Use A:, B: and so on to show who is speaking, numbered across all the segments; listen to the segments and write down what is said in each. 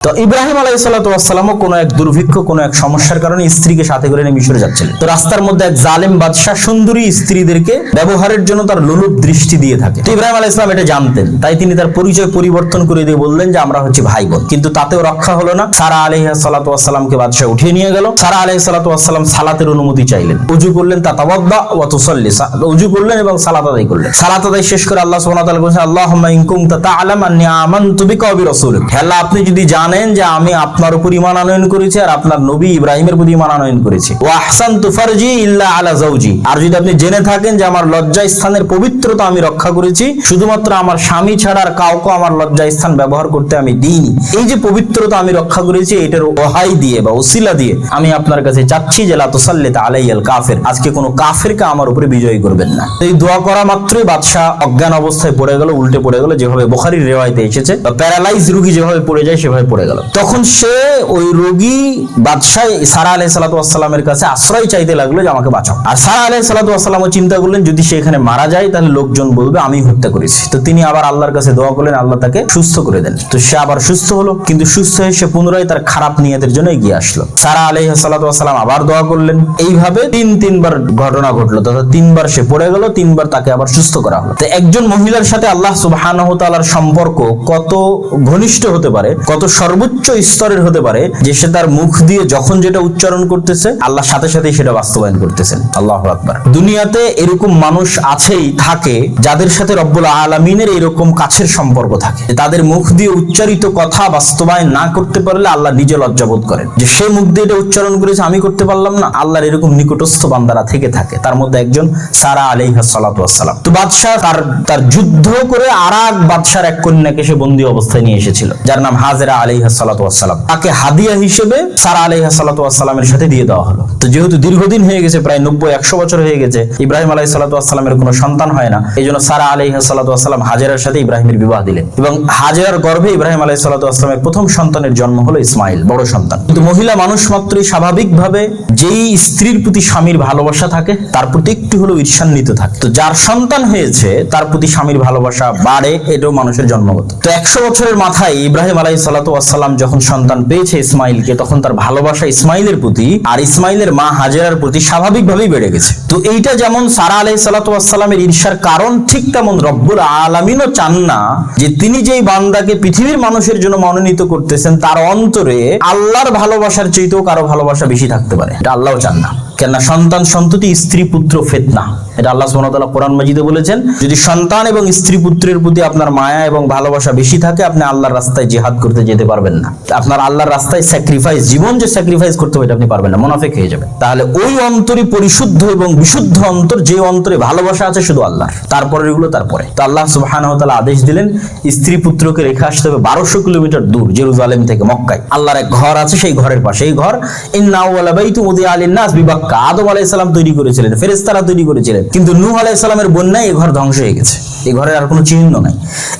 A: তো ইব্রাহিম আলাইহিস সালাতু ওয়াস সালামও কোনো এক দুর্ভিক্ষ কোনো এক সমস্যার কারণে স্ত্রীকে সাথে করে নিয়ে মিশরে যাচ্ছিলেন। তো রাস্তার মধ্যে এক জালেম বাদশা সুন্দরী স্ত্রীদেরকে ব্যবহারের জন্য তার লোলুপ দৃষ্টি দিয়ে থাকে। তো ইব্রাহিম আলাইহিস সালাম এটা জানতেন, তাই তিনি তার পরিচয় পরিবর্তন করে দিয়ে বললেন যে আমরা হচ্ছে ভাই বোন। কিন্তু তাতেও রক্ষা হলো না। সারা আলাইহিস সালাতু ওয়াস সালামকে বাদশা উঠিয়ে নিয়ে গেল। সারা আলাইহিস সালাতু ওয়াস সালাম সালাতের অনুমতি চাইলেন, ওযু করলেন, তাতাওয়াদ্দা ওয়া তুসাল্লি, ওযু করলেন এবং সালাত আদায় করলেন। সালাত আদায় শেষ করে আল্লাহ সুবহানাহু ওয়া তাআলা বলেছেন, আল্লাহুম্মা ইন কুনতা তা'লাম আন্নী আমানতু বিকা ওয়া বিরাসূলিক। হে আল্লাহ, আপনি যদি জানেন যে আমি আপনার উপর ঈমান আনয়ন করেছি আর আপনার নবী ইব্রাহিমের প্রতি ঈমান আনয়ন করেছি, ওয়া আহসানতু ফারজি ইল্লা আলা যাওজি, আর যদি আপনি জেনে থাকেন যে আমার লজ্জা স্থানের পবিত্রতা আমি রক্ষা করেছি, শুধুমাত্র আমার স্বামী ছাড়া আর কাউকে আমার লজ্জা স্থান ব্যবহার করতে আমি দিইনি, এই যে পবিত্রতা আমি রক্ষা করেছি, এটার ওহাই দিয়ে বা ওসিলা দিয়ে আমি আপনার কাছে চাচ্ছি যে লা তুসাল্লিত আলাইয়াল কাফির, আজকে কোনো কাফিরকে আমার উপরে বিজয়ী করবেন না। এই দোয়া করা মাত্রই বাদশা অজ্ঞান অবস্থায় পড়ে গেল, উল্টে পড়ে গেল, যেভাবে বুখারীর রিওয়ায়াতে এসেছে, বা প্যারালাইজ রোগী যেভাবে পড়ে যায় সেভাবে পড়ে গেল। তখন সে ওই রোগী বাদশা সারা আলাইহিস সালাতু ওয়াস সালামের কাছে আশ্রয় চাইতে লাগলো যে আমাকে বাঁচাও। আর সারা আলাইহিস সালাতু ওয়াস সালামও চিন্তা করলেন যদি সে এখানে মারা যায় তাহলে লোকজন বলবে আমি হত্যা করেছি। তো তিনি আবার আল্লাহর কাছে দোয়া করলেন, আল্লাহ তাকে সুস্থ করে দেন। তো সে আবার সুস্থ হলো, কিন্তু সুস্থ হয়ে সে পুনরায় তার খারাপ নিয়তের জন্য এগিয়ে আসলো। সারা আলাইহিস সালাতু ওয়াস সালাম আবার দোয়া করলেন। এইভাবে তিনবার ঘটনা ঘটলো, তথা তিনবার সে পড়ে গেল, তিনবার তাকে আবার সুস্থ করা হলো। তো একজন মহিলার সাথে আল্লাহ সুবহানাহু ওয়া তাআলার সম্পর্ক কত ঘনিষ্ঠ হতে পারে, কত সর্বোচ্চ স্তরের হতে পারে যে সে তার মুখ দিয়ে যখন যেটা উচ্চারণ করতেছে আল্লাহ সাথে সাথেই সেটা বাস্তবায়ন করতেছেন। আল্লাহু আকবার। দুনিয়াতে এরকম মানুষ আছেই, থাকে, যাদের সাথে রব্বুল আলামিনের এরকম কাছের সম্পর্ক থাকে, তাদের মুখ দিয়ে উচ্চারিত কথা বাস্তবায়ন না করতে পারলে আল্লাহ নিজে লজ্জাবোধ করেন যে সে মুখ দিয়ে এটা উচ্চারণ করেছে, আমি করতে পারলাম না। আল্লাহর এরকম নিকটস্থ বান্দারা থেকে থাকে, তার মধ্যে একজন সারা আলাইহিস সালাতু ওয়াস সালাম। তো বাদশা তার যুদ্ধ করে আরেক বাদশার এক কন্যাকে সে বন্দী অবস্থায় নিয়ে এসেছিল, যার নাম হাজেরা আলাইহিস সালাতু ওয়াস সালাম। তাকে হাদিয়া হিসেবে সারা আলাইহিস সালাতু ওয়াস সালামের সাথে দিয়ে দেওয়া হলো। তো যেহেতু দীর্ঘদিন হয়ে গেছে, প্রায় 90-100 বছর হয়ে গেছে, ইব্রাহিম আলাইহিস সালাতু ওয়াস সালামের কোনো সন্তান হয় না, এইজন্য সারা আলাইহিস সালাতু ওয়াস সালাম হাজেরার সাথে ইব্রাহিমের বিবাহ দিলেন এবং হাজেরার গর্ভে ইব্রাহিম আলাইহিস সালাতু ওয়াস সালামের প্রথম সন্তানের জন্ম হলো ইসমাইল, বড় সন্তান। কিন্তু মহিলা মানুষ মাত্রই স্বাভাবিকভাবে যেই স্ত্রীর প্রতি স্বামীর ভালোবাসা থাকে তার প্রতি একটু হলেও ঈর্ষান্বিত থাকে। তো যার সন্তান হয়েছে তার প্রতি স্বামীর ভালোবাসা বাড়ে, এটাও মানুষের জন্মগত। তো 100 বছরের মাথায় ইব্রাহিম আলাইহিস সালাতু ওয়াস সালাম যখন সন্তান পেয়েছে ইসমাইলকে, তখন তার ভালোবাসা ইসমাইলের প্রতি আর ইসমাইলের মা হাজেরার প্রতি স্বাভাবিকভাবেই বেড়ে গেছে। তো এইটা যেমন সারা আলাইহিস সালাতু ওয়াস সালামের ঈর্ষার কারণ, ঠিক তেমন রব্বুল আলামিনও চান না যে তিনি যেই বান্দাকে পৃথিবীর মানুষের জন্য মনোনীত করতেছেন তার অন্তরে আল্লাহর ভালোবাসার চাইতেও কারো ভালোবাসা বেশি থাকতে পারে, এটা আল্লাহও চান না। কেননা সন্তান সন্ততি স্ত্রী পুত্র ফিতনা, এটা আল্লাহ সুবহানাহু ওয়া তাআলা কোরআন মাজিদে বলেছেন। যদি সন্তান এবং স্ত্রী পুত্রের প্রতি আপনার মায়া এবং ভালোবাসা বেশি থাকে, আপনি আল্লাহর রাস্তায় জিহাদ করতে যেতে পারবেন না। আপনার আল্লাহর রাস্তায় স্যাক্রিফাইস, জীবন যে স্যাক্রিফাইস করতে হবে এটা আপনি পারবেন না, মুনাফিক হয়ে যাবে। তাহলে ওই অন্তরই পরিশুদ্ধ এবং বিশুদ্ধ অন্তর, যে অন্তরে ভালোবাসা আছে শুধু আল্লাহর, তারপরে এগুলো তারপরে। তো আল্লাহ সুবহানাহু ওয়া তাআলা আদেশ দিলেন স্ত্রী পুত্রকে রেখে আসতে হবে 1200 কিলোমিটার দূর জেরুজালেম থেকে মক্কায়। আল্লাহর এক ঘর আছে, সেই ঘরের পাশে। এই ঘর ইন্না আউওয়ালা বাইতু উদিআ লিন-নাস বিবাক্কা, আদম আলাইহিস সালাম তৈরি করেছিলেন, ফেরেশতারা তৈরি করেছিলেন, কিন্তু নূহ আলাইহিস সালামের বন্যায় এই ঘর ধ্বংস হয়ে গেছে। এই ঘরের আর কোনো চিহ্ন নাই।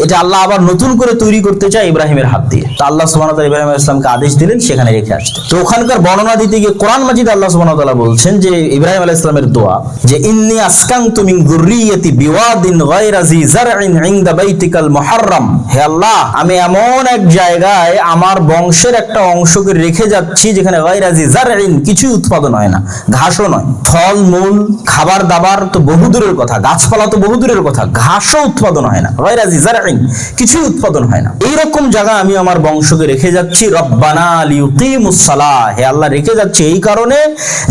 A: এটা আল্লাহ আবার নতুন করে তৈরি করতে চায় ইব্রাহিমের হাত দিয়ে। তো আল্লাহ সুবহানাহু ওয়া তাআলা ইব্রাহিম আলাইহিস সালামকে আদেশ দিলেন সেখানে রেখে আসতে। তো ওখানকার বর্ণনা দিতে গিয়ে কোরআন মাজিদ আল্লাহ সুবহানাহু ওয়া তাআলা বলছেন যে ইব্রাহিম আলাইহিস সালামের দোয়া, যে ইন্নী আসকানতু মিন যুররিয়াতি বিওয়াদিন গায়রা জি জারইন ইনদা বাইতিকাল মুহাররম, হে আল্লাহ আমি এমন এক জায়গায় আমার বংশের একটা অংশকে রেখে যাচ্ছি যেখানে গায়রা জি জারইন, কিছু উৎপাদন হয় না, ঘাসও নয়, ফল মূল খাবার দাবার তো বহু দূরের কথা, গাছপালা তো বহু দূরের কথা, ঘাসও উৎপাদন হয় না, গায়রা জি জারইন, কিছু উৎপাদন হয় না। এইরকম জায়গা আমি আমার বংশকে রেখে যাচ্ছি। রব্বানা লিউকিমুস সালাহ, হে আল্লাহ রেখে যাচ্ছি এই কারণে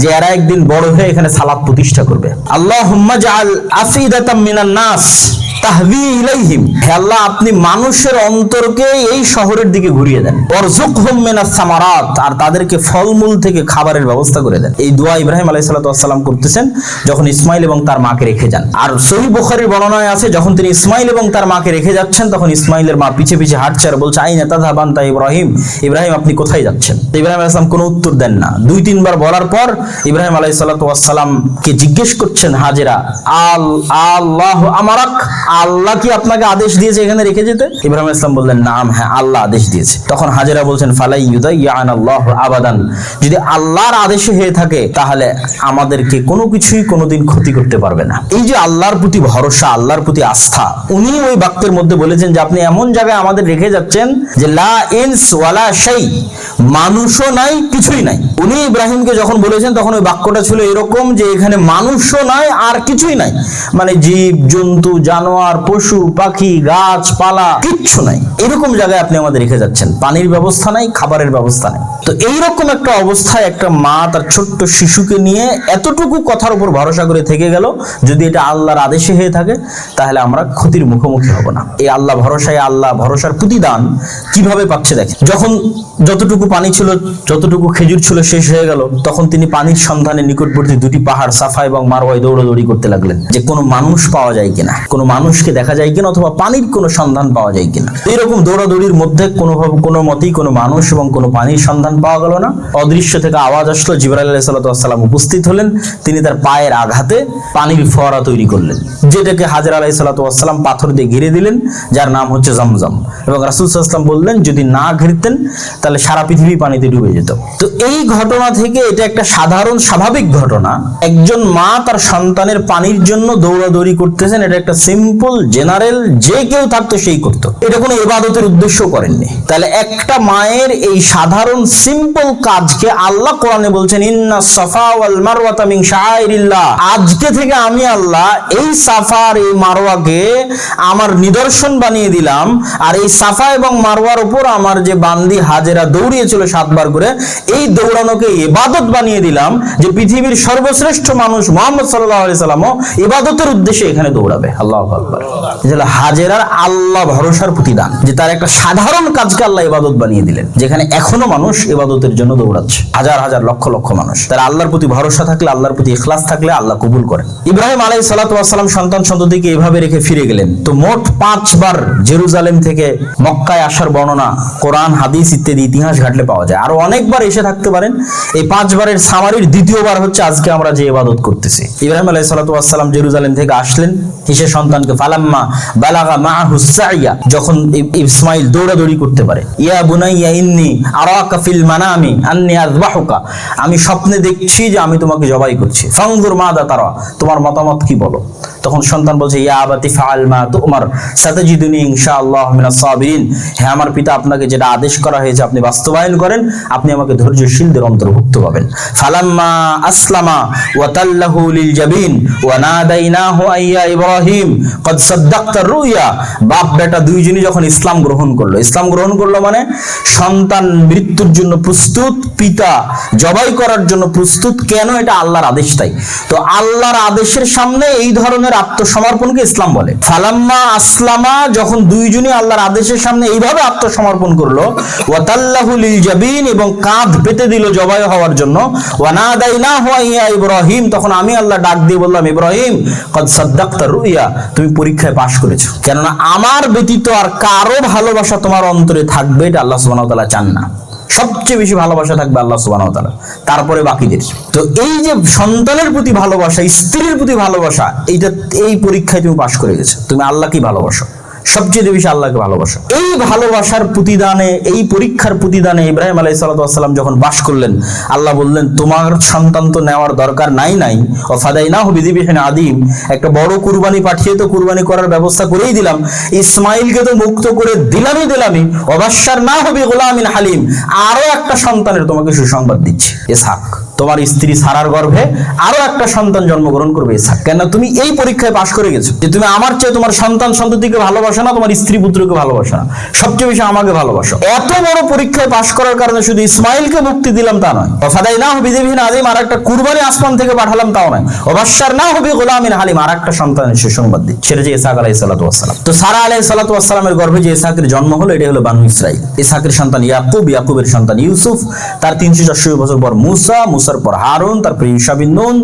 A: যে এরা একদিন বড় হয়ে এখানে সালাত প্রতিষ্ঠা করবে। আল্লাহুম্মা জাআল আফিদাতাম মিনান নাস তাহবি ইলাইহিম, হে আল্লাহ আপনি মানুষের অন্তরকে এই শহরের দিকে ঘুরিয়ে দেন। ওয়ারযুকহুম মিনাস সামারাত, আর তাদেরকে ফলমূল থেকে খাবারের ব্যবস্থা করে দেন। এই দোয়া ইব্রাহিম আলাইহিস সালাতু ওয়াস সালাম করতেছেন যখন ইসমাইল এবং তার মাকে রেখে যান। আর সহিহ বুখারীর বর্ণনায় আছে যখন তিনি ইসমাইল এবং তার মাকে রেখে যাচ্ছেন তখন ইসমাইলের মা পিছে পিছে হাঁটছে আর বলছে, আইনা তাযহাবান তা ইব্রাহিম, ইব্রাহিম আপনি কোথায় যাচ্ছেন? ইব্রাহিম আলাইহিস সালাম কোনো উত্তর দেন না। 2-3 বার বলার পর ইব্রাহিম আলাইহিস সালাতু ওয়াস সালামকে জিজ্ঞেস করছেন হাজেরা, আল্লাহ আমারাক, আল্লাহ কি আপনাকে আদেশ দিয়েছে এখানে রেখে যেতে? ইব্রাহিম আলাইহিস সালাম বললেন নাম, হ্যাঁ আল্লাহ আদেশ দিয়েছে। তখন হাজেরা বলছেন ফালাই ইউদাইয়ানাল্লাহু আবাদান, যদি আল্লাহর আদেশে হয়ে থাকে তাহলে আমাদেরকে কোনো কিছুই কোনোদিন ক্ষতি করতে পারবে না। এই যে আল্লাহর প্রতি ভরসা, আল্লাহর প্রতি আস্থা, উনি ওই বাক্যের মধ্যে বলেছেন যে আপনি এমন জায়গায় আমাদের রেখে যাচ্ছেন যে লা ইনস ওয়ালা শাই, মানুষও নাই কিছুই নাই। উনি ইব্রাহিমকে যখন বলেছেন তখন ওই বাক্যটা ছিল এরকম যে এখানে মানুষও নাই আর কিছুই নাই, মানে জীব জন্তু জানোয়ার পশু পাখি গাছপালা কিচ্ছু নাই, এরকম জায়গায় আপনি আমাদের রেখে যাচ্ছেন, পানির ব্যবস্থা নাই, খাবারের ব্যবস্থা নাই। তো এইরকম একটা অবস্থায় একটা মা তার ছোট্ট শিশুকে নিয়ে এতটুকু কথার উপর ভরসা করে থেকে গেল, যদি এটা আল্লাহর আদেশে হয়ে থাকে তাহলে আমরা ক্ষতির মুখোমুখি হব না। এই আল্লাহ ভরসায়, আল্লাহ ভরসার প্রতিদান কিভাবে পাচ্ছে দেখেন। যখন যতটুকু পানি ছিল, যতটুকু খেজুর ছিল শেষ হয়ে গেল, তখন তিনি পানির সন্ধানে নিকটবর্তী দুটি পাহাড় সাফা এবং মারওয়ায় দৌড়াদৌড়ি করতে লাগলেন যে কোনো মানুষ পাওয়া যায় কিনা, কোনো মানুষকে দেখা যায় কিনা, অথবা পানির কোনো সন্ধান পাওয়া যায় কিনা। এইরকম দৌড়াদৌড়ির মধ্যে কোনো মতেই কোনো মানুষ এবং কোনো পানির সন্ধান পাওয়া গেল না। অদৃশ্য থেকে আওয়াজ আসলো, জিবরাইল আলাইহিস সালাম উপস্থিত হলেন, তিনি তার পায়ের আঘাতে পানির ফোয়ারা তৈরি করলেন, যেটাকে হাজরা আলাইহিস সালাম পাথর দিয়ে ঘিরে দিলেন, যার নাম হচ্ছে জমজম। এবং রাসূল সাল্লাল্লাহু আলাইহি ওয়াসাল্লাম বললেন যদি না ঘিরতেন তাহলে সারা পৃথিবী পানিতে ডুবে যেত। তো এই ঘটনা থেকে এটা একটা সাধারণ স্বাভাবিক ঘটনা, একজন মা তার সন্তানের পানির জন্য দৌড়াদৌড়ি করতেছেন, এটা একটা সিম্পল জেনারেল যে কেউ থাকতো সেই করতো, এটা কোনো ইবাদতের উদ্দেশ্য করেননি। তাহলে একটা মায়ের এই সাধারণ সিম্পল কাজকে আল্লাহ কোরআনে বলছেন ইন্না সাফা ওয়াল মারওয়াতা মিন শাআইরিল্লাহ, আজকে থেকে আমি আল্লাহ এই সাফা আর এই মারওয়াকে আমার নিদর্শন বানিয়ে দিলাম, আর এই সাফা এবং মারওয়ার উপর আমার যে বান্দি হাজেরা দৌড়িয়েছিল 7 বার করে, এই দৌড়ানোকে ইবাদত বানিয়ে দিলাম, যে পৃথিবীর সর্বশ্রেষ্ঠ মানুষ মুহাম্মদ সাল্লাল্লাহু আলাইহি সাল্লামও ইবাদতের উদ্দেশ্যে এখানে দৌড়াবে। আল্লাহু আকবার। এটা হাজেরার আল্লাহ ভরসার প্রতিদান, যে তার একটা সাধারণ কাজকে আল্লাহ ইবাদত বানিয়ে দিলেন, যেখানে এখনো মানুষ ইবাদতের জন্য দৌড়াচ্ছে, হাজার হাজার লক্ষ লক্ষ মানুষ। তারা আল্লাহর প্রতি ভরসা থাকলে, আল্লাহর প্রতি ইখলাস থাকলে আল্লাহ কবুল করেন। ইব্রাহিম আলাইহিস সালাতু ওয়াস সালাম সন্তান সন্ততিকে এভাবে রেখে ফিরে গেলেন। তো মোট 5 বার জেরুজালেম থেকে মক্কায় আসার বর্ণনা কোরআন হাদিস ইত্যাদি ইতিহাস ঘাটলে পাওয়া যায়। আরো অনেকবার এসে থাকতে পারেন। এই 5 বারের সামারির দ্বিতীয়বার হচ্ছে আজকে আমরা যে ইবাদত করতেছি। ইব্রাহিম আলাইহিস সালাতু ওয়াস সালাম জেরুজালেম থেকে আসলেন, এসে সন্তানকে ফালাম্মা বালাগা মাআহু সাইয়া, যখন ইসমাইল দৌড়াদৌড়ি করতে পারে, ইয়া বুনাইয়া ইন্নী আরাকা ফিল মানামি আন্নী আযবাহুকা, আমি স্বপ্নে দেখছি যে আমি তোমাকে জবাই করছি, ফানজুর মাযা তারা, তোমার মতামত কি বলো। তখন সন্তান বলছে ইয়া আবাতি ফাআল মা তুমার সাতাজিদুনি ইনশাআল্লাহু মিনাস সাবিরিন, হে আমার পিতা আপনাকে যেটা আদেশ করা হয়েছে আপনি বাস্তবায়ন করেন, আপনি আমাকে ধৈর্যশীলদের অন্তর্ভুক্ত পাবেন। ফালাম্মা আসলামা ওয়া তাল্লাহু লিল জাবিন ওয়া নাদাইনাহু আইয়া ইব্রাহিম কদ সাদ্দাকতা রুয়া, বাপ বেটা দুইজনই যখন ইসলাম গ্রহণ করলো, ইসলাম গ্রহণ করলো মানে সন্তান মৃত্যুর জন্য প্রস্তুত, পিতা জবাই করার জন্য প্রস্তুত। কেন? এটা আল্লাহর আদেশ। তাই তো আল্লাহর আদেশের সামনে এই ধরনের আত্মসমর্পণকে ইসলাম বলে। ফালাম্মা আসলামা, যখন দুইজনই আল্লাহর আদেশের সামনে এইভাবে আত্মসমর্পণ করলো, ওয়া তাল্লাহু লিল জাবিন, এবং কাঁধ পেতে দিল জবাই হওয়ার জন্য, ওয়া নাদাইনাহু ইয়া ইব্রাহিম, তখন আমি আল্লাহ ডাক দিয়ে বললাম ইব্রাহিম কদ সাদ্দাকতা রুয়া, তুমি পরীক্ষায় পাশ করেছো। কেননা আমার ব্যতীত আর কারো ভালোবাসা তোমার অন্তরে থাকবে এটা আল্লাহ সুবহানাহু ওয়া তাআলা চান না। সবচেয়ে বেশি ভালোবাসা থাকবে আল্লাহ সুবহানাহু ওয়া তাআলা, তারপরে বাকিদের। তো এই যে সন্তানের প্রতি ভালোবাসা, স্ত্রীর প্রতি ভালোবাসা, এই পরীক্ষায় তুমি পাশ করে গেছো। তুমি আল্লাহকেই ভালোবাসো, সবচেয়ে বেশি আল্লাহকে ভালোবাসো। এই ভালোবাসার প্রতিদানে, এই পরীক্ষার প্রতিদানে ইব্রাহিম আলাইহিস সালাম যখন বাস করলেন, আল্লাহ বললেন তোমার সন্তান তো নেওয়ার দরকার নাই, ও ফাদাইনাহু বিযিবহিন আযীম, একটা বড় কুরবানি পাঠিয়ে তো কুরবানি করার ব্যবস্থা করেই দিলাম, ইসমাইলকে তো মুক্ত করে দিলামই, ওয়াবাশশারনাহু বিগুলামিন হালিম, আরো একটা সন্তানের তোমাকে সুসংবাদ দিচ্ছি, ইসহাক। তোমার স্ত্রী সারার গর্ভে আরো একটা সন্তান জন্মগ্রহণ করবে, ইসহাক। কেন? তুমি এই পরীক্ষায় পাশ করে গেছো যে তুমি আমার চেয়ে তোমার সন্তান সন্ততিকে ভালোবাসো না, তোমার স্ত্রী পুত্রকে ভালোবাসো না, সবচেয়ে বেশি আমাকে ভালোবাসো। এত বড় পরীক্ষায় পাশ করার কারণে শুধু ইসমাইলকে মুক্তি দিলাম তা নয়, ফাদাইনাহু বিযিবহিন আযীম, আর একটা কুরবানি আসমান থেকে পাঠালাম তাও নয়, ওয়াবাশশারনাহু বিগুলামিন হালিম, আর একটা সন্তানের সুসংবাদ দিচ্ছি, সেটা যে ইসহাক আলাইহিস সালাতু ওয়াস সালাম। তো সারা আলাইহিস সালাতু ওয়াস সালামের গর্ভে যে ইসহাকের জন্ম হলো, এটা হলো বানু ইসরাইল। ইসহাকের সন্তান ইয়াকুব, ইয়াকুবের সন্তান ইউসুফ, তার 384 বছর পর মুসা মুসার পর হারুন, তারপরে ঈসা বিন নুন,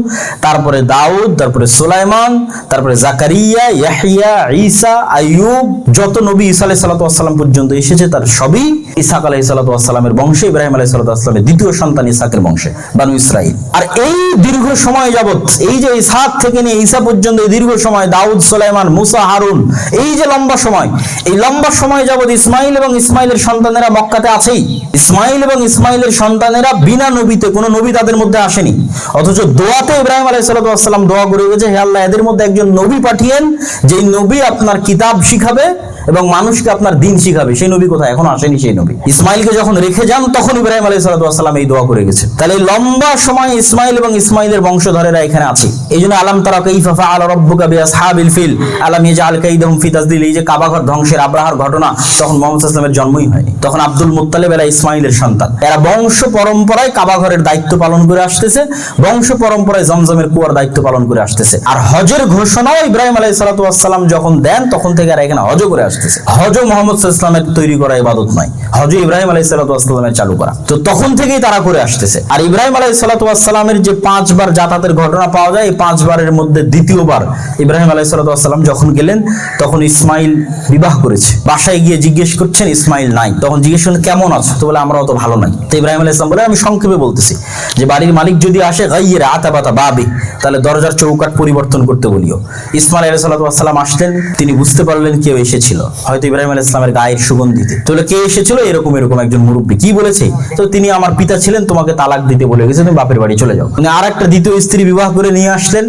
A: তারপরে দাউদ, তারপরে সুলাইমান, তারপরে জাকারিয়া, ইয়াহইয়া, ঈসা, আইয়ুব, যত নবী ঈসা আলাইহিস সালাতু ওয়াস সালাম পর্যন্ত এসেছে তার সবই ইসহাক আলাইহিস সালাতু ওয়াস সালামের বংশে, ইব্রাহিম আলাইহিস সালাতু ওয়াস সালামের দ্বিতীয় সন্তান ইসহাকের বংশে, বানু ইসরাঈল। আর এই দীর্ঘ সময় যাবত, এই যে ইসহাক থেকে নিয়ে ঈসা পর্যন্ত এই দীর্ঘ সময়, দাউদ, সুলাইমান, মুসা, হারুন, এই যে লম্বা সময়, এই লম্বা সময় যাবত ইসমাইল এবং ইসমাইলের সন্তানেরা মক্কাতে আছেই। ইসমাইল এবং ইসমাইলের সন্তানেরা বিনা নবীতে, কোনো নবী তাদের মধ্যে আসেনি, অথচ দোয়াতে ইব্রাহিম আলাইহিস সালাতু ওয়াস সালাম দোয়া করে গেছে, হে আল্লাহ এদের মধ্যে একজন নবী পাঠিয়েন, যেই নবী আপনার কিতাব শিখাবে এবং মানুষকে আপনার দিন শিখাবে। সেই নবী কোথায়? এখনো আসেনি সেই নবী। ইসমাইলকে যখন রেখে যান তখন ইব্রাহিম আলাইহিস সালাতু ওয়াস সালাম এই দোয়া করে গেছে। তাহলে এই লম্বা সময় ইসমাইল এবং ইসমাইলের বংশধরেরা এখানে আছে। এই জন্য আলাম তারা কাইফা ফাআলা রাব্বুকা বিআসহাবিল ফিল আলাম ইয়াজআল কাইদাহুম ফি তাসদিল, এই যে কাবা ঘর ধ্বংসের আব্রাহার ঘটনা, তখন মুহাম্মদ সাল্লাল্লাহু আলাইহি ওয়াসাল্লামের জন্মই হয়নি, তখন আব্দুল মুত্তালিব এরা ইসমাইলের সন্তান। এরা বংশ পরম্পরায় কাবা ঘরের দায়িত্ব পালন করে আসতেছে, বংশ পরম্পরায় জমজমের কুয়ার দায়িত্ব পালন করে আসতেছে। আর হজের ঘোষণাও ইব্রাহিম আলাইহিস সালাতু ওয়াস সালাম যখন দেন তখন থেকে এরা এখানে হজ করে আসতেছে। হজ মুহাম্মদ সাল্লাল্লাহু আলাইহি ওয়াসাল্লামের তৈরি করা ইবাদত নয়, হজ ইব্রাহিম আলাইহিস সালাতু ওয়াস সালামের চালু করা। তো তখন থেকেই তারা করে আসতেছে। আর ইব্রাহিম আলাইহিস সালাতু ওয়াস সালামের যে 5 বার যাতায়াতের ঘটনা পাওয়া যায়, এই 5 বারের মধ্যে দ্বিতীয়বার ইব্রাহিম আলাইহিস সালাতু ওয়াস সালাম যখন গেলেন তখন ইসমাইল বিবাহ করেছে। বাসায় গিয়ে জিজ্ঞেস করছেন ইসমাইল নাই, তখন জিজ্ঞেস করলেন কেমন আছো? তো বলে আমরা অত ভালো নাই। তো ইব্রাহিম আলাইহিস সালাম বলে, আমি সংক্ষেপে বলতেছি যে বাড়ির মালিক যদি আসে গাইয়িরা আতাবাতা বাবি, তাহলে দরজার চৌকাঠ পরিবর্তন করতে বলিও। ইসমাইল আলাইহিস সালাতু ওয়াস সালাম আসলেন, তিনি বুঝতে পারলেন কেউ এসেছিল, হয়তো ইব্রাহিম আলাইহিস সালামের গায়ের সুগন্ধিতে। তাহলে কে এসেছিল? এরকম একজন মুরব্বী। কি বলেছে? তো তিনি আমার পিতা ছিলেন, তোমাকে তালাক দিতে বলে গেছে, তুমি বাপের বাড়ি চলে যাও। উনি আরেকটা দ্বিতীয় স্ত্রী বিবাহ করে নিয়ে আসলেন।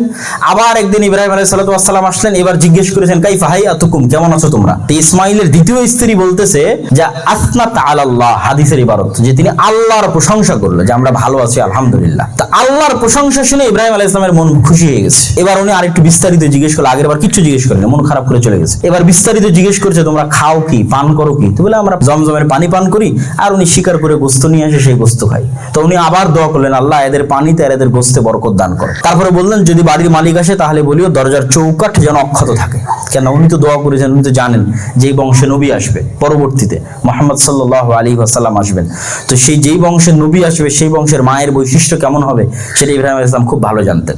A: আবার একদিন ইব্রাহিম আলাইহিস সালাতু ওয়াস সালাম আসলেন, এবার জিজ্ঞেস করেছেন কাইফা হাইয়াতুকুম, কেমন আছো তোমরা? তো ইসমাইলের দ্বিতীয় স্ত্রী বলতেছে যে আসনাত আলাল্লাহ, হাদিসের ইবারত, যে তিনি আল্লাহর প্রশংসা করলো, যে আমরা ভালো আছি আলহামদুলিল্লাহ। তো আল্লাহর প্রশংসা শুনে ইব্রাহিম আলাইহিস সালামের মন খুশি হয়ে গেছে। এবার উনি আরেকটু বিস্তারিত জিজ্ঞেস করলো, আগের বার কিচ্ছু জিজ্ঞেস করেন, মন খারাপ করে চলে গেছে। এবার বিস্তারিত জিজ্ঞেস করছে তোমরা খাও কি, পান করো কি? তো বলে আমরা জমজমের পানি পান করি, আর উনি শিকার করে গোস্ত নিয়ে আসে, সেই গোস্ত খাই। তো উনি আবার দোয়া করলেন, আল্লাহ এদের পানিতে আর এদের গোস্তে বরকত দান করো। তারপরে বললেন যদি বাড়ির মালিক আসে তাহলে বলিও দরজার চৌকাঠ যেন অক্ষত থাকে। কেন? উনি তো দোয়া করেছেন, উনি তো জানেন যে বংশে নবী আসবে, পরবর্তীতে মুহাম্মদ সাল্লাল্লাহু আলাইহি ওয়াসাল্লাম আসবেন। তো সেই যেই বংশে নবী আসবে সেই বংশের মায়ের বৈশিষ্ট্য কেমন হবে সেটা ইব্রাহিম আলাইহিস সালাম খুব ভালো জানতেন।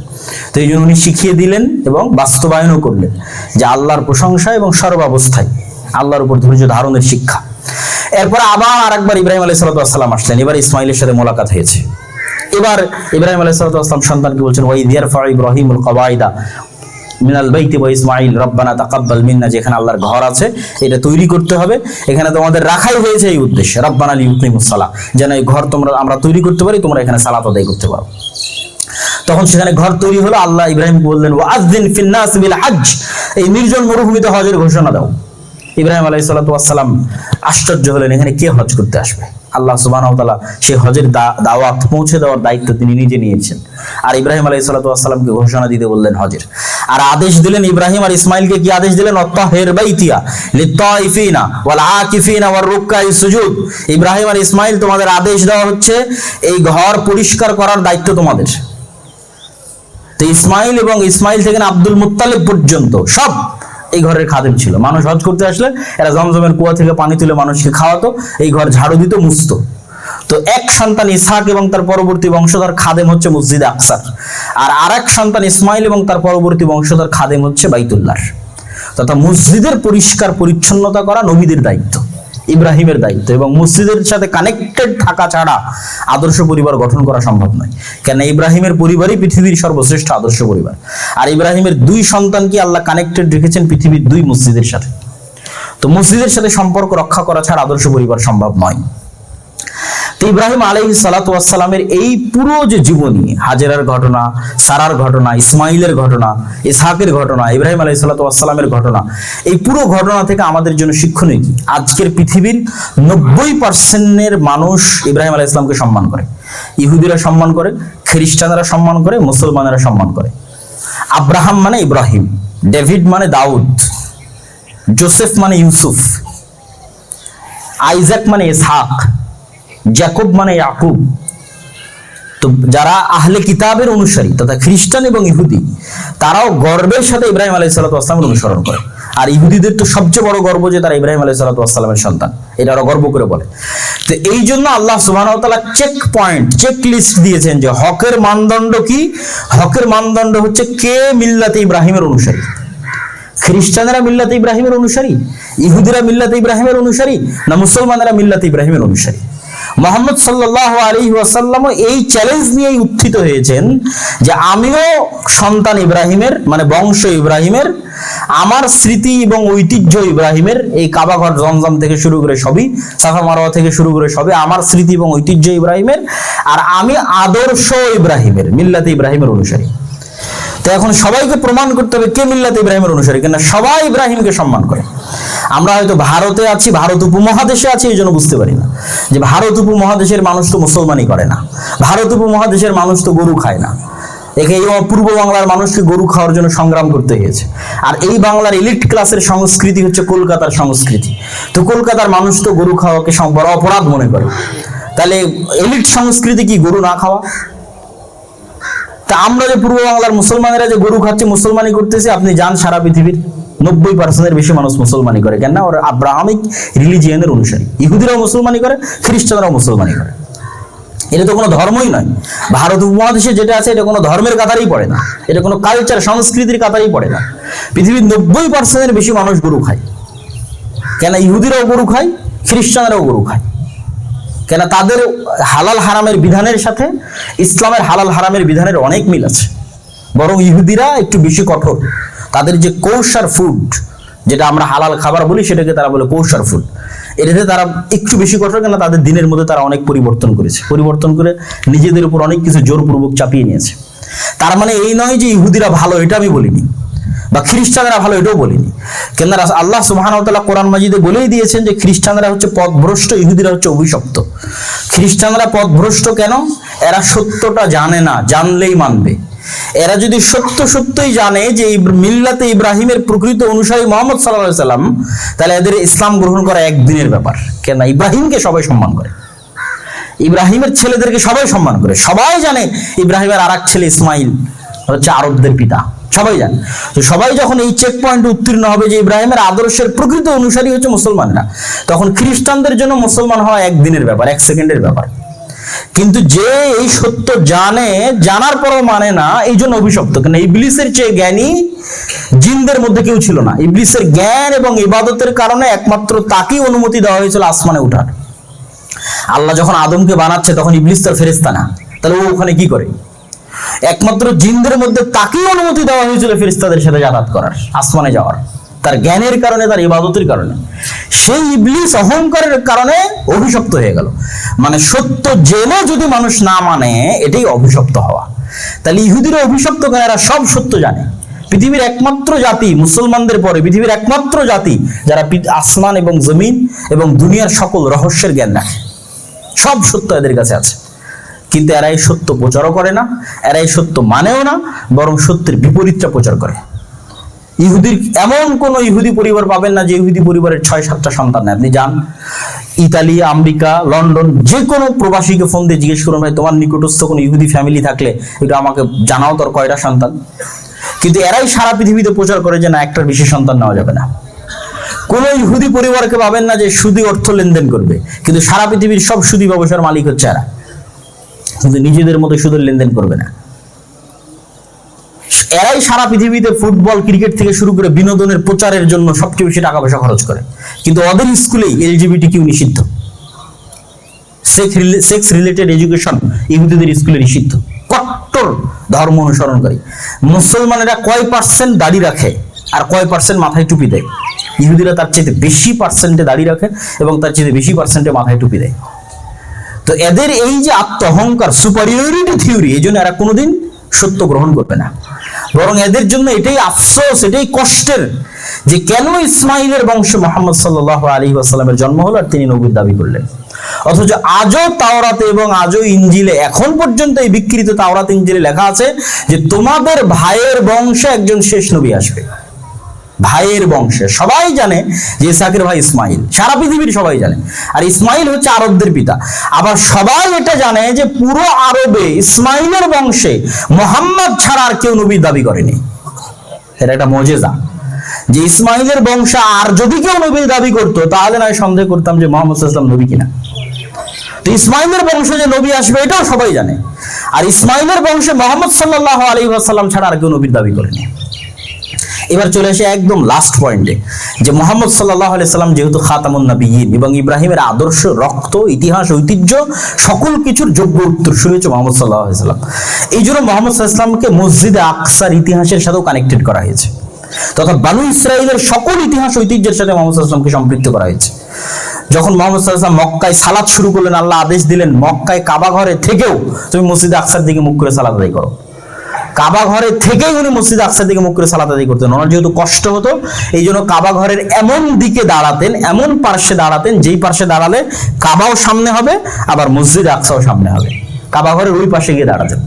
A: তো এই জন্য উনি শিখিয়ে দিলেন এবং বাস্তবায়নও করলেন যে আল্লাহর প্রশংসা এবং সর্বাবস্থায় আল্লাহর উপর ধৈর্য ধারণের শিক্ষা। এরপর আবার আরেকবার ইব্রাহিম আলাইহিস সালাতু ওয়াস সালাম আসলেন, এবার ইসমাইলের সাথে মোলাকাত হয়েছে। এবার ইব্রাহিম আলাইহিস সালাতু ওয়াস সালাম সন্তানকে বলছেন ওয়া ইয ইয়ারফা ইব্রাহিমুল কওয়াইদা মিনাল বাইতি ওয়া ইসমাঈল রব্বানা তাকাব্বাল মিন্না, যেখানে আল্লাহর ঘর আছে এটা তৈরি করতে হবে, এখানে তোমাদের রাখাই হয়েছে এই উদ্দেশ্যে, রব্বানা লিইউকিমুস সালাহ, যেন এই ঘর আমরা তৈরি করতে পারি, তোমরা এখানে সালাত আদায় করতে পারো। তখন সেখানে ঘর তৈরি হলো। আল্লাহ ইব্রাহিমকে বললেন ওয়াযিন ফিন নাস বিল হজ, এই নির্জন মরুভূমিতে হজের ঘোষণা দাও। ইব্রাহিম আলাইহিস সালাতু ওয়াস সালাম আশ্চর্য হলেন, এখানে কে হজ করতে আসবে? আল্লাহ সুবহানাহু ওয়া তাআলা সেই হজের দাওয়াত পৌঁছে দেওয়ার দায়িত্ব তিনি নিজে নিয়েছেন। আর ইব্রাহিম আলাইহিস সালাতু ওয়াস সালামকে ঘোষণা দিতে বললেন হজের। আর আদেশ দিলেন ইব্রাহিম আর ইসমাইলকে, কি আদেশ দিলেন? অত্তাহির বাইতিয়া লিত্তাইফিনা ওয়াল আকিফিনা ওয়ার রুকআই সুজুদ। ইব্রাহিম আর ইসমাইল, তোমাদের আদেশ দেওয়া হচ্ছে এই ঘর পরিষ্কার করার দায়িত্ব তোমাদের। তো ইসমাইল এবং ইসমাইল থেকে আব্দুল মুত্তালিব পর্যন্ত সব এই ঘরের খাদেম ছিল। মানুষ হজ করতে আসলে এরা জমজমের কুয়া থেকে পানি তুলে মানুষকে খাওয়াতো, এই ঘর ঝাড়ু দিত, মুছতো। তো এক সন্তান ইসহাক এবং তার পরবর্তী বংশধর খাদেম হচ্ছে মসজিদে আকসার, আর আরেক সন্তান ইসমাইল এবং তার পরবর্তী বংশধর খাদেম হচ্ছে বাইতুল্লাহর। তথা মসজিদের পরিষ্কার পরিচ্ছন্নতা করা নবীদের দায়িত্ব, ইব্রাহিমের দায়িত্ব। এবং মসজিদের সাথে কানেক্টেড থাকা ছাড়া আদর্শ পরিবার গঠন করা সম্ভব নয়। কেন? ইব্রাহিমের পরিবারই পৃথিবীর সর্বশ্রেষ্ঠ আদর্শ পরিবার। আর ইব্রাহিমের 2 সন্তানকে আল্লাহ কানেক্টেড রেখেছেন পৃথিবীর 2 মসজিদের সাথে। তো মসজিদের সাথে সম্পর্ক রক্ষা করা ছাড়া আদর্শ পরিবার সম্ভব নয়। তো ইব্রাহিম আলাইহিস সালাতু ওয়াস সালামের এই পুরো যে জীবনী, হাজেরার ঘটনা, সারার ঘটনা, ইসমাইলের ঘটনা, ইসহাকের ঘটনা, ইব্রাহিম আলাইহিস সালাতু ওয়াস সালামের ঘটনা, এই পুরো ঘটনা থেকে আমাদের জন্য শিক্ষণীয় কি? আজকের পৃথিবীর 90% মানুষ ইব্রাহিম আলাইহিস সালামকে সম্মান করে। ইহুদিরা সম্মান করে, খ্রিস্টানরা সম্মান করে, মুসলমানেরা সম্মান করে। আব্রাহাম মানে ইব্রাহিম, ডেভিড মানে দাউদ, জোসেফ মানে ইউসুফ, আইজাক মানে ইসহাক, জ্যাকব মানে ইয়াকুব। তো যারা আহলে কিতাবের অনুসারী তথা খ্রিস্টান এবং ইহুদি, তারাও গর্বের সাথে ইব্রাহিম আলাইহিস সালাতু ওয়াস সালামের অনুসরণ করে। আর ইহুদিদের তো সবচেয়ে বড় গর্ব যে তারা ইব্রাহিম আলাইহিস সালামের সন্তান, এটা ওরা গর্ব করে বলে। তো এই জন্য আল্লাহ সুবহানাহু ওয়া তাআলা চেক লিস্ট দিয়েছেন যে হকের মানদণ্ড কি। হকের মানদণ্ড হচ্ছে কে মিল্লাতে ইব্রাহিমের অনুসারী। খ্রিস্টানেরা মিল্লাতে ইব্রাহিমের অনুসারী, ইহুদিরা মিল্লাতে ইব্রাহিমের অনুসারী, না মুসলমানেরা মিল্লাতে ইব্রাহিমের অনুসারী। মুহাম্মদ সাল্লাল্লাহু আলাইহি ওয়াসাল্লাম এই চ্যালেঞ্জ নিয়েই উত্থিত হয়েছেন যে আমিও সন্তান ইব্রাহিমের, মানে বংশ ইব্রাহিমের, আমার স্মৃতি এবং ঐতিহ্য ইব্রাহিমের, এই কাবা ঘর জমজম থেকে শুরু করে সবই, সাফা মারওয়া থেকে শুরু করে সবই আমার স্মৃতি এবং ঐতিহ্য ইব্রাহিমের, আর আমি আদর্শ ইব্রাহিমের, মিল্লাতে ইব্রাহিমের অনুসারী। তো এখন সবাইকে প্রমাণ করতে হবে কে মিল্লাতে ইব্রাহিমের অনুসারী, কেন সবাই ইব্রাহিমকে সম্মান করে। আমরা হয়তো ভারতে আছি, ভারত উপমহাদেশে আছি, এই জন্য বুঝতে পারি না যে ভারত উপমহাদেশের মানুষ তো মুসলমানই করে না, ভারত উপমহাদেশের মানুষ তো গরু খায় না। এই পূর্ব বাংলার মানুষকে গরু খাওয়ার জন্য সংগ্রাম করতে হয়েছে। আর এই বাংলার এলিট ক্লাসের সংস্কৃতি হচ্ছে কলকাতার সংস্কৃতি। তো কলকাতার মানুষ তো গরু খাওয়াকে বড় অপরাধ মনে করে। তাহলে এলিট সংস্কৃতি কি গরু না খাওয়া? তা আমরা যে পূর্ব বাংলার মুসলমানেরা যে গরু খাচ্ছে, মুসলমানি করতেছে, আপনি যান সারা পৃথিবীর 90% বেশি মানুষ মুসলমানি করে। কেন? ওরা আব্রাহামিক রিলিজিয়নের অনুসারী। ইহুদিরাও মুসলমানি করে, খ্রিস্টানরাও মুসলমানি করে। এটা তো কোনো ধর্মই নয়। ভারত উপমহাদেশে যেটা আছে এটা কোনো ধর্মের কাতারেই পড়ে না, এটা কোনো কালচার সংস্কৃতির কাতারেই পড়ে না। পৃথিবীর 90% বেশি মানুষ গরু খায়। কেন? ইহুদিরাও গরু খায়, খ্রিস্টানরাও গরু খায়। কেন? তাদের হালাল হারামের বিধানের সাথে ইসলামের হালাল হারামের বিধানের অনেক মিল আছে। বরং ইহুদিরা একটু বেশি কঠোর। তাদের যে কৌশার ফুড, যেটা আমরা হালাল খাবার বলি, সেটাকে তারা বলে কৌশার ফুড। এটাতে তারা একটু বেশি কঠোর, কেন তাদের দিনের মধ্যে তারা অনেক পরিবর্তন করেছে, পরিবর্তন করে নিজেদের উপর অনেক কিছু জোরপূর্বক চাপিয়ে নিয়েছে। তার মানে এই নয় যে ইহুদিরা ভালো, এটা আমি বলিনি, বা খ্রিস্টানরা ভালো, এটাও বলিনি। কেন? আল্লাহ সুবহানাহু ওয়া তাআলা কোরআন মাজিদে বলেই দিয়েছেন যে খ্রিস্টানরা হচ্ছে পথভ্রষ্ট, ইহুদিরা হচ্ছে অভিশপ্ত। খ্রিস্টানরা পথভ্রষ্ট কেন? এরা সত্যটা জানে না, জানলেই মানবে। এরা যদি সত্যই জানে যে মিল্লাতে ইব্রাহিমের প্রকৃত অনুসারী মুহাম্মদ সাল্লাল্লাহু আলাইহি সাল্লাম, তাহলে এদের ইসলাম গ্রহণ করা একদিনের ব্যাপার। কেন? ইব্রাহিমকে সবাই সম্মান করে, ইব্রাহিমের ছেলেদেরকে সবাই সম্মান করে। সবাই জানে ইব্রাহিমের আরেক ছেলে ইসমাইল হচ্ছে আরবদের পিতা, সবাই জানে। তো সবাই যখন এই চেক পয়েন্টে উত্তীর্ণ হবে যে ইব্রাহিমের আদর্শের প্রকৃত অনুসারী হচ্ছে মুসলমানরা, তখন খ্রিস্টানদের জন্য মুসলমান হওয়া একদিনের ব্যাপার, 1 সেকেন্ডের ব্যাপার। কিন্তু যে এই সত্য জানে, জানার পরও মানে না, এই জন্য অভিশপ্ত। কেন? ইবলিসের চেয়ে জ্ঞানী জিনদের মধ্যে কেউ ছিল না। ইবলিসের জ্ঞান এবং ইবাদতের কারণে একমাত্র তাকেই অনুমতি দেওয়া হয়েছিল আসমানে ওঠার। আল্লাহ যখন আদমকে বানাচ্ছে তখন ইবলিস তার ফেরেশতা না, তাহলে ও ওখানে কি করে? একমাত্র জিনদের মধ্যে তাকেই অনুমতি দেওয়া হয়েছিল ফেরেশতাদের সাথে যাতায়াত করার, আসমানে যাওয়ার, তার জ্ঞানের কারণে, তার ইবাদতের কারণে। সেই ইবলিস অহংকারের কারণে অভিশপ্ত হয়ে গেল। মানে সত্য জেনে যদি মানুষ না মানে, এটাই অভিশপ্ত হওয়া। তাহলে ইহুদিরা অভিশপ্ত কেন? এরা সব সত্য জানে। পৃথিবীর একমাত্র জাতি, মুসলমানদের পরে পৃথিবীর একমাত্র জাতি যারা আসমান এবং জমিন এবং দুনিয়ার সকল রহস্যের জ্ঞান রাখে। সব সত্য এদের কাছে আছে, কিন্তু এরা এই সত্য প্রচারও করে না, এরা এই সত্য মানেও না, বরং সত্যের বিপরীতটা প্রচার করে। ইহুদির এমন কোন ইহুদি পরিবার পাবেন না যে ইহুদি পরিবারের 6-7টা সন্তান নেই। আপনি যান ইতালি, আমেরিকা, লন্ডন, যে কোনো প্রবাসীকে ফোন দিয়ে জিজ্ঞেস করুন, ভাই তোমার নিকটস্থ কোনো ইহুদি ফ্যামিলি থাকলে এটা আমাকে জানাও, তোর কয়টা সন্তান। কিন্তু এরাই সারা পৃথিবীতে প্রচার করে যে না, একটার বেশি সন্তান নেওয়া যাবে না। কোন ইহুদি পরিবারকে পাবেন না যে সুদী অর্থ লেনদেন করবে, কিন্তু সারা পৃথিবীর সব সুদী ব্যবসার মালিক হচ্ছে এরা, কিন্তু নিজেদের মতো সুদের লেনদেন করবে না। এরাই সারা পৃথিবীতে ফুটবল, ক্রিকেট থেকে শুরু করে বিনোদনের প্রচারের জন্য সবচেয়ে বেশি টাকা পয়সা খরচ করে, কিন্তু ওদের স্কুলেই LGBT নিষিদ্ধ। সেক্স রিলেটেড এডুকেশন ইহুদিদের স্কুলে নিষিদ্ধ। কট্টর ধর্ম অনুসরণকারী মুসলমানেরা কয় পার্সেন্ট দাড়ি রাখে আর কয় পার্সেন্ট মাথায় টুপি দেয়? ইহুদিরা তার চেয়ে বেশি পার্সেন্টে দাড়ি রাখে এবং তার চেয়ে বেশি পার্সেন্টে মাথায় টুপি দেয়। তো এদের এই যে আত্ম অহংকার, সুপারিয়রিটি থিওরি, এই জন্য এরা কোনোদিন সত্য গ্রহণ করবে না। বরং এদের জন্য এটাই আফসোস, এটাই কষ্টের যে কেন ইসমাইলের বংশ মুহাম্মদ সাল্লাল্লাহু আলাইহি ওয়াসাল্লামের জন্ম হলো আর তিনি নবীর দাবি করলেন, অথচ আজও তাওরাতে এবং আজও ইনজিলে, এখন পর্যন্ত এই বিকৃত তাওরাত ইনজিলে লেখা আছে যে তোমাদের ভাইয়ের বংশে একজন শেষ নবী আসবে। ভাইয়ের বংশে সবাই জানে যে ইসহাকের ভাই ইসমাইল, সারা পৃথিবীর সবাই জানে, আর ইসমাইল হচ্ছে আরবদের পিতা। আবার সবাই এটা জানে যে পুরো আরবে ইসমাইলের বংশে মুহাম্মদ ছাড়া আর কেউ নবীর দাবি করেনি। এটা একটা মুজিজা। যে ইসমাইলের বংশ আর যদি কেউ নবীর দাবি করতো তাহলে নয় সন্দেহ করতাম যে মুহাম্মদ সাল্লাল্লাহু আলাইহি ওয়াসাল্লাম নবী কিনা। তো ইসমাইলের বংশে যে নবী আসবে এটাও সবাই জানে, আর ইসমাইলের বংশে মুহাম্মদ সাল্লাল্লাহু আলাইহি ওয়াসাল্লাম ছাড়া আর কেউ নবীর দাবি করেনি। এবার চলে আসে একদম লাস্ট পয়েন্টে, যে মুহাম্মদ সাল্লাল্লাহু আলাইহি সাল্লাম যেহেতু খাতামুন নবিয়্যিন এবং ইব্রাহিমের আদর্শ, রক্ত, ইতিহাস, ঐতিহ্য সকল কিছুর যোগ্য উত্তরসূরি হচ্ছে মুহাম্মদ সাল্লাল্লাহু আলাইহি সাল্লাম। এই জন্য মুহাম্মদ সাল্লাল্লাহু আলাইহি সাল্লামকে মসজিদে আকসার ইতিহাসের সাথেও কানেক্টেড করা হয়েছে, তথা বানু ইসরাইলের সকল ইতিহাস ঐতিহ্যের সাথে মুহাম্মদ সাল্লাল্লাহু আলাইহি সাল্লামকে সম্পৃক্ত করা হয়েছে। যখন মুহাম্মদ সাল্লাল্লাহু আলাইহি সাল্লাম মক্কায় সালাত শুরু করলেন, আল্লাহ আদেশ দিলেন মক্কায় কাবা ঘরে থেকেও তুমি মসজিদে আকসার দিকে মুখ করে সালাত আদায় করো। কাবা ঘরে থেকেই উনি মসজিদে আকসার দিকে মুখ করে সালাত আদায় করতেন। ওনার যেহেতু কষ্ট হতো এই জন্য কাবা ঘরের এমন দিকে দাঁড়াতেন, এমন পার্শ্বে দাঁড়াতেন যেই পার্শ্বে দাঁড়ালে কাবাও সামনে হবে আবার মসজিদে আকসাও সামনে হবে, কাবা ঘরের ওই পাশে গিয়ে দাঁড়াতেন।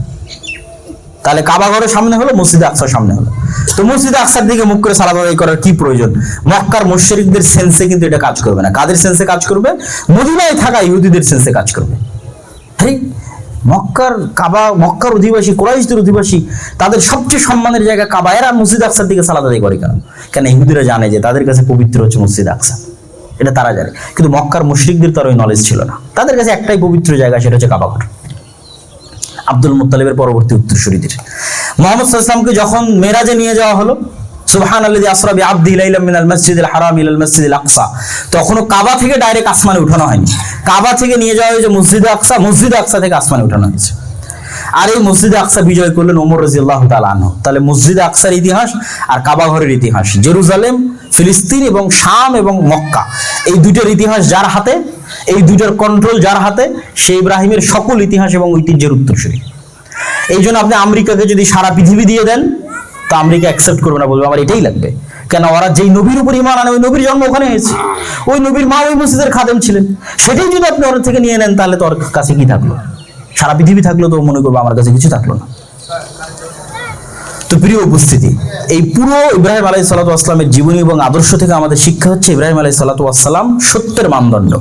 A: তাহলে কাবা ঘরের সামনে হলো, মসজিদে আকসার সামনে হলো। তো মসজিদে আকসার দিকে মুখ করে সালাত আদায় করার কি প্রয়োজন? মক্কার মুশরিকদের সেন্সে কিন্তু এটা কাজ করবে না। কাদের সেন্সে কাজ করবে? মদিনায় থাকা ইহুদিদের সেন্সে কাজ করবে। ঠিক মক্কার কাবা, মক্কার অধিবাসী, কুরাইশদের অধিবাসী, তাদের সবচেয়ে সম্মানের জায়গা কাবা, এরা মসজিদ আকসার দিকে সালাত আদায় করে কেন? কেন ইহুদিরা জানে যে তাদের কাছে পবিত্র হচ্ছে মসজিদ আকসা, এটা তারা জানে। কিন্তু মক্কার মুশরিকদের তার ওই নলেজ ছিল না, তাদের কাছে একটাই পবিত্র জায়গা, সেটা হচ্ছে কাবা ঘর। আব্দুল মুত্তালিবের পরবর্তী উত্তরসূরিদের মুহাম্মদ সাল্লাল্লাহু আলাইহি ওয়াসাল্লামকে যখন মেরাজে নিয়ে যাওয়া হলো, সুবহানাল্লাযী আসরা বিআবদিহি লাইলাম মিনাল মাসজিদিল হারাম ইলাল মাসজিদিল আকসা, তখনও কাবা থেকে ডাইরেক্ট আসমানে উঠানো হয়নি, কাবা থেকে নিয়ে যাওয়া হয়েছে মসজিদে আকসা, মসজিদে আকসা থেকে আসমানে উঠানো হয়েছে। আর এই মসজিদে আকসা বিজয় করলেন ওমর রাদিয়াল্লাহু তাআলা আনহু। তাহলে মসজিদে আকসার ইতিহাস আর কাবা ঘরের ইতিহাস, জেরুজালেম, ফিলিস্তিন এবং শাম এবং মক্কা, এই দুইটার ইতিহাস যার হাতে, এই দুইটার কন্ট্রোল যার হাতে, সে ইব্রাহিমের সকল ইতিহাস এবং ঐতিহ্যের উত্তরসূরি। এই জন্য আপনি আমেরিকাকে যদি সারা পৃথিবী দিয়ে দেন তা আমেরিকা অ্যাকসেপ্ট করবে না, বলবে আমার এটাই লাগবে। কেন? ওরা যেই নবীর উপর ঈমান আনে, ওই নবীর জন্ম ওখানে হয়েছে, ওই নবীর মা ওই মসজিদের খাদেম ছিলেন, সেটাই যদি আপনি ওর থেকে নিয়ে নেন তাহলে তো ওর কাছে কি থাকলো? সারা পৃথিবী থাকলো তো মনে করবো আমার কাছে কিছু থাকলো না। তো প্রিয় উপস্থিতি, এই পুরো ইব্রাহিম আলাইহিস সালাতু ওয়াস সালামের জীবনী এবং আদর্শ থেকে আমাদের শিক্ষা হচ্ছে ইব্রাহিম আলাইহিস সালাতু ওয়াস সালাম সত্যের মানদণ্ড,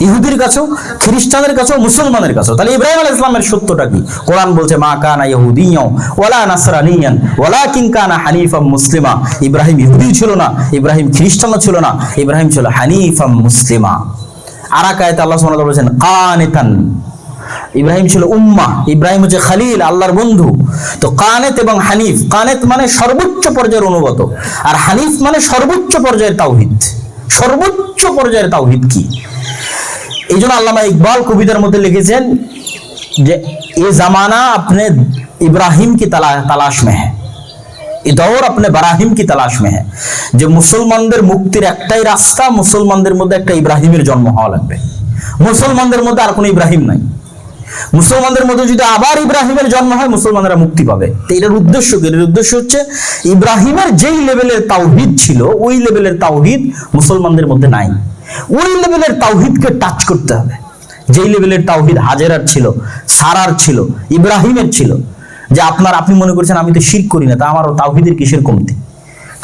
A: ইহুদির কাছেও, খ্রিস্টানদের কাছেও, মুসলমানের কাছেও। তাহলে ইব্রাহিম আলাইহিস সালামের সত্যটা কি? কোরআন বলছে মা কানা ইহুদিয়্যান ওয়ালা নাসরানিয়ান ওয়ালাকিন কানা হানিফাম মুসলিমা। ইব্রাহিম ইহুদি ছিল না, ইব্রাহিম খ্রিস্টানও ছিল না, ইব্রাহিম ছিল হানিফাম মুসলিমা। আর এক আয়াতে আল্লাহ সুবহানাহু ওয়া তাআলা বলেছেন কানিতান, ইব্রাহিম ছিল উম্মাহ, ইব্রাহিম হচ্ছে খালিল, আল্লাহর বন্ধু। তো কানেত এবং হানিফ, কানেত মানে সর্বোচ্চ পর্যায়ের অনুগত, আর হানিফ মানে সর্বোচ্চ পর্যায়ের তাওহীদ। সর্বোচ্চ পর্যায়ের তাওহীদ কি? এই জন্য আল্লামা ইকবাল কবিতার মধ্যে লিখেছেন যে এ জামানা আপনি ইব্রাহিম কি তালাশ মে হ্যায়, এ দৌর আপনি বারাহিম কি তালাশ মে হ্যায়। যে মুসলমানদের মুক্তির একটাই রাস্তা, মুসলমানদের মধ্যে একটা ইব্রাহিমের জন্ম হওয়া লাগবে। মুসলমানদের মধ্যে আর কোনো ইব্রাহিম নাই। মুসলমানদের মধ্যে যদি আবার ইব্রাহিমের জন্ম হয় মুসলমানরা মুক্তি পাবে। তো এটার উদ্দেশ্য কি? এর উদ্দেশ্য হচ্ছে ইব্রাহিমের যেই লেভেলের তাওহীদ ছিল ওই লেভেলের তাওহীদ মুসলমানদের মধ্যে নাই। ওই লেভেলের তাওহীদকে টাচ করতে হবে, যেই লেভেলের তাওহীদ হাজেরার ছিল, সারার ছিল, ইব্রাহিমের ছিল। যে আপনি মনে করছেন আমি তো শিরক করি না, তা আমারও তাওহীদের কিসের কমতি?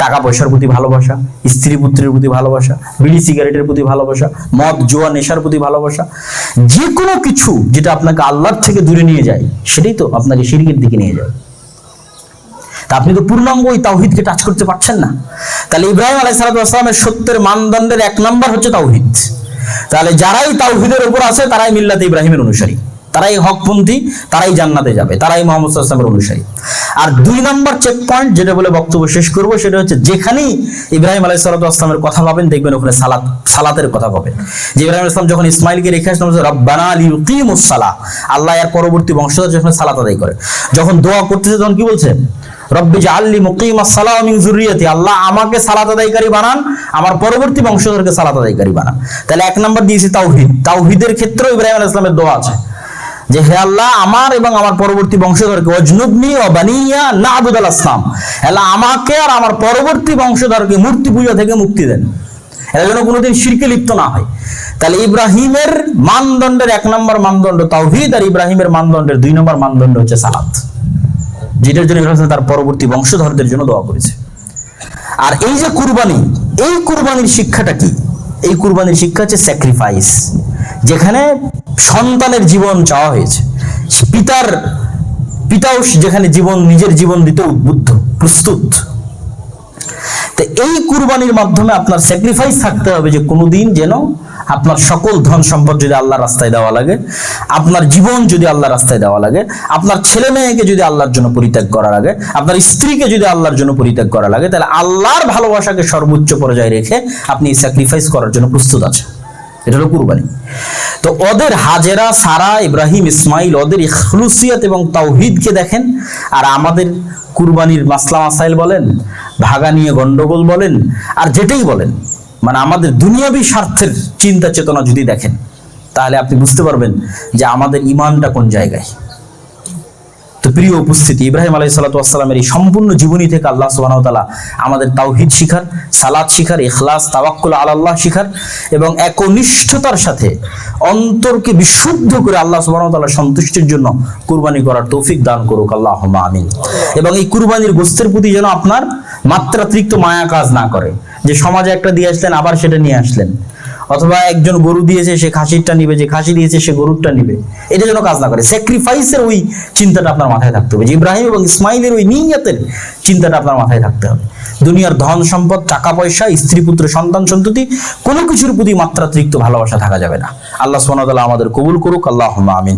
A: টাকা পয়সার প্রতি ভালোবাসা, স্ত্রী পুত্রের প্রতি ভালোবাসা, বিড়ি সিগারেটের প্রতি ভালোবাসা, মদ জুয়া নেশার প্রতি ভালোবাসা, যে কোনো কিছু যেটা আপনাকে আল্লাহর থেকে দূরে নিয়ে যায় সেটাই তো আপনাকে শিরকের দিকে নিয়ে যায়। তা আপনি তো পূর্ণাঙ্গ ওই তাওহীদকে টাচ করতে পারছেন না। তাহলে ইব্রাহিম আলাইহিস সালাতু ওয়াস সালামের সত্যের মানদণ্ডের এক নাম্বার হচ্ছে তাওহীদ। তাহলে যারাই তাওহীদের উপর আছে তারাই মিল্লাতে ইব্রাহিমের অনুসারী, তারাই হকপন্থী, তারাই জান্নাতে যাবে, তারাই মুহাম্মদ সাল্লাল্লাহু আলাইহি ওয়াসাল্লামের অনুসারী। আর দুই নম্বর চেক পয়েন্ট যেটা বলে বক্তব্য শেষ করব সেটা হচ্ছে যেখানেই ইব্রাহিম আলাইহিস সালাতু ওয়াস সালামের কথা পাবেন দেখবেন ওখানে সালাতের কথা পাবেন। যে ইব্রাহিম আলাইহিস সালাম যখন ইসমাইলকে রেখে আসলেন রব্বানা লিয়ুকিমুস সালাহ, আল্লাহ এর পরবর্তী বংশধর যখন সালাত আদায় করে, যখন দোয়া করতেছে তখন কি বলছে? রব্বি জাআলনি মুকিমাস সালাহ ওয়া মিন যুররিয়াতি, আল্লাহ আমাকে সালাত আদায়কারী বানান, আমার পরবর্তী বংশধরকে সালাত আদায়কারী বানান। তাহলে এক নাম্বার দিয়েছি তাওহীদ। তাওহীদের ক্ষেত্রেও ইব্রাহিম আলাইহিস সালামের দোয়া আছে যে হে আল্লাহ আমার এবং আমার পরবর্তী বংশধরকে ওয়াজনুবনি ওয়া বানিয়া না'বুদাল আসনাম, আল্লাহ আমাকে আর আমার পরবর্তী বংশধরকে মূর্তি পূজা থেকে মুক্তি দেন, এরা যেন কোনোদিন শিরকে লিপ্ত না হয়। তাহলে ইব্রাহিমের মানদণ্ডের এক নম্বর মানদণ্ড তাওহীদ, আর ইব্রাহিমের মানদণ্ডের দুই নম্বর মানদণ্ড হচ্ছে সালাত, যেটার জন্য ইব্রাহিম তার পরবর্তী বংশধরদের জন্য দোয়া করেছে। আর এই যে কুরবানি, এই কুরবানির শিক্ষাটা কি? এই কুরবানির শিক্ষা হচ্ছে স্যাক্রিফাইস, যেখানে সন্তানের জীবন চাওয়া হয়েছে, পিতাও যেখানে নিজের জীবন দিতে উদ্বুদ্ধ, প্রস্তুত। তো এই কুরবানির মাধ্যমে আপনার স্যাক্রিফাইস থাকতে হবে যে কোনোদিন যেন আপনার সকল ধন সম্পদ যদি আল্লাহর রাস্তায় দেওয়া লাগে, আপনার জীবন যদি আল্লাহর রাস্তায় দেওয়া লাগে, আপনার ছেলে মেয়েকে যদি আল্লাহর জন্য পরিত্যাগ করা লাগে, আপনার স্ত্রীকে যদি আল্লাহর জন্য পরিত্যাগ করা লাগে, তাহলে আল্লাহর ভালোবাসাকে সর্বোচ্চ পর্যায়ে রেখে আপনি স্যাক্রিফাইস করার জন্য প্রস্তুত আছেন। এটা হলো কুরবানি। তো ওদের হাজেরা, সারা, ইব্রাহিম, ইসমাইল, ওদের ইখলুসিয়ত এবং তাওহীদকে দেখেন, আর আমাদের কুরবানির মাসলা মাসাইল বলেন, ভাগা নিয়ে গন্ডগোল বলেন, আর যেটাই বলেন, মানে আমাদের দুনিয়াবী স্বার্থের চিন্তা চেতনা যদি দেখেন, তাহলে আপনি বুঝতে পারবেন যে আমাদের ঈমানটা কোন জায়গায়। তো প্রিয় উপস্থিতি, ইব্রাহিম আলাইহিস সালাতু ওয়াস সালামের এই সম্পূর্ণ জীবনী থেকে আল্লাহ সুবহানাহু ওয়া তাআলা আমাদের তাওহীদ শিখার, সালাত শিখার, ইখলাস, তাওয়াক্কুল আলাল্লাহ শিখার এবং একনিষ্ঠতার সাথে অন্তরকে বিশুদ্ধ করে আল্লাহ সুবহানাহু ওয়া তাআলার সন্তুষ্টির জন্য কুরবানি করার তৌফিক দান করুক, আল্লাহুম্মা আমিন। এবং এই কুরবানির গোশতের প্রতি যেন আপনার মাত্রাতিরিক্ত মায়া কাজ না করে, যে সমাজে একটা দিয়ে আসলেন আবার সেটা নিয়ে আসলেন, অথবা একজন গরু দিয়েছে সে খাসিরটা নিবে, যে খাসি দিয়েছে সে গরুরটা নিবে, এটা যেন কাজ না করে। স্যাক্রিফাইসের ওই চিন্তাটা আপনার মাথায় থাকতে হবে, যে ইব্রাহিম এবং ইসমাইলের ওই নিয়তের চিন্তাটা আপনার মাথায় থাকতে হবে। দুনিয়ার ধন সম্পদ, টাকা পয়সা, স্ত্রী পুত্র, সন্তান সন্ততি, কোনো কিছুর প্রতি মাত্রাতিরিক্ত ভালোবাসা থাকা যাবে না। আল্লাহ সুবহানাহু ওয়া তাআলা আমাদের কবুল করুক, আল্লাহুম্মা আমিন।